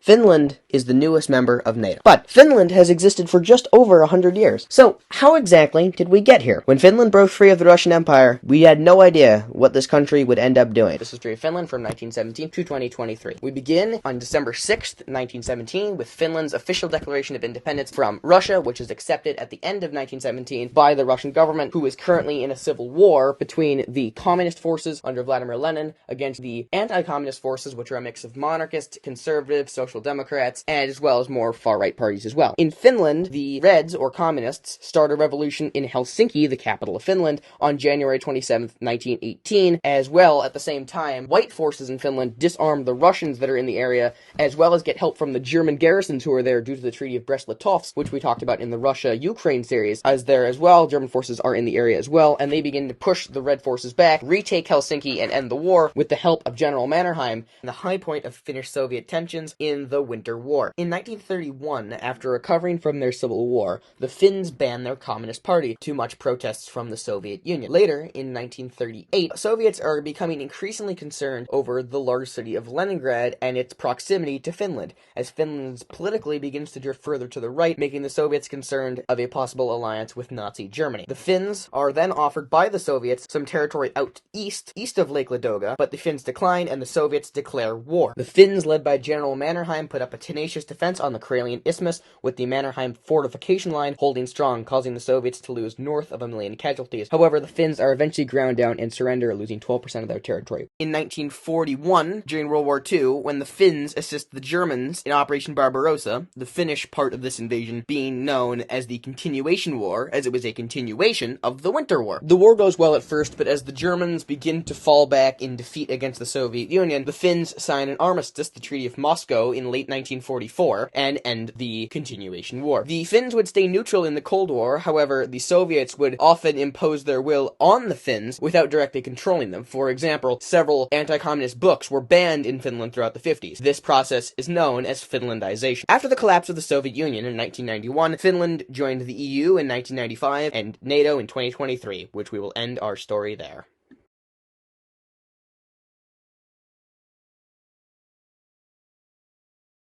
Finland is the newest member of NATO. But Finland has existed for just over 100 years. So, how exactly did we get here? When Finland broke free of the Russian Empire, we had no idea what this country would end up doing. This is history of Finland from 1917 to 2023. We begin on December 6th, 1917, with Finland's official declaration of independence from Russia, which is accepted at the end of 1917 by the Russian government, who is currently in a civil war between the communist forces under Vladimir Lenin against the anti-communist forces, which are a mix of monarchists, conservatives, social democrats, and as well as more far-right parties as well. In Finland, the Reds, or communists, start a revolution in Helsinki, the capital of Finland, on January 27th, 1918, as well, at the same time, white forces in Finland disarm the Russians that are in the area, as well as get help from the German garrisons who are there due to the Treaty of Brest-Litovsk, which we talked about in the Russia-Ukraine series, as there as well, German forces are in the area as well, and they begin to push the Red forces back, retake Helsinki, and end the war with the help of General Mannerheim, the high point of Finnish-Soviet tensions in the Winter War. In 1931, after recovering from their civil war, the Finns banned their Communist Party to much protests from the Soviet Union. Later, in 1938, Soviets are becoming increasingly concerned over the large city of Leningrad and its proximity to Finland, as Finland politically begins to drift further to the right, making the Soviets concerned of a possible alliance with Nazi Germany. The Finns are then offered by the Soviets some territory out east of Lake Ladoga, but the Finns decline and the Soviets declare war. The Finns, led by General Mannerheim, put up a tenacious defense on the Karelian Isthmus, with the Mannerheim fortification line holding strong, causing the Soviets to lose north of 1 million casualties. However, the Finns are eventually ground down and surrender, losing 12% of their territory. In 1941, during World War II, when the Finns assist the Germans in Operation Barbarossa, the Finnish part of this invasion being known as the Continuation War, as it was a continuation of the Winter War. The war goes well at first, but as the Germans begin to fall back in defeat against the Soviet Union, the Finns sign an armistice, the Treaty of Moscow, in late 1944, and end the Continuation War. The Finns would stay neutral in the Cold War, however, the Soviets would often impose their will on the Finns without directly controlling them. For example, several anti-communist books were banned in Finland throughout the 50s. This process is known as Finlandization. After the collapse of the Soviet Union in 1991, Finland joined the EU in 1995 and NATO in 2023, which we will end our story there.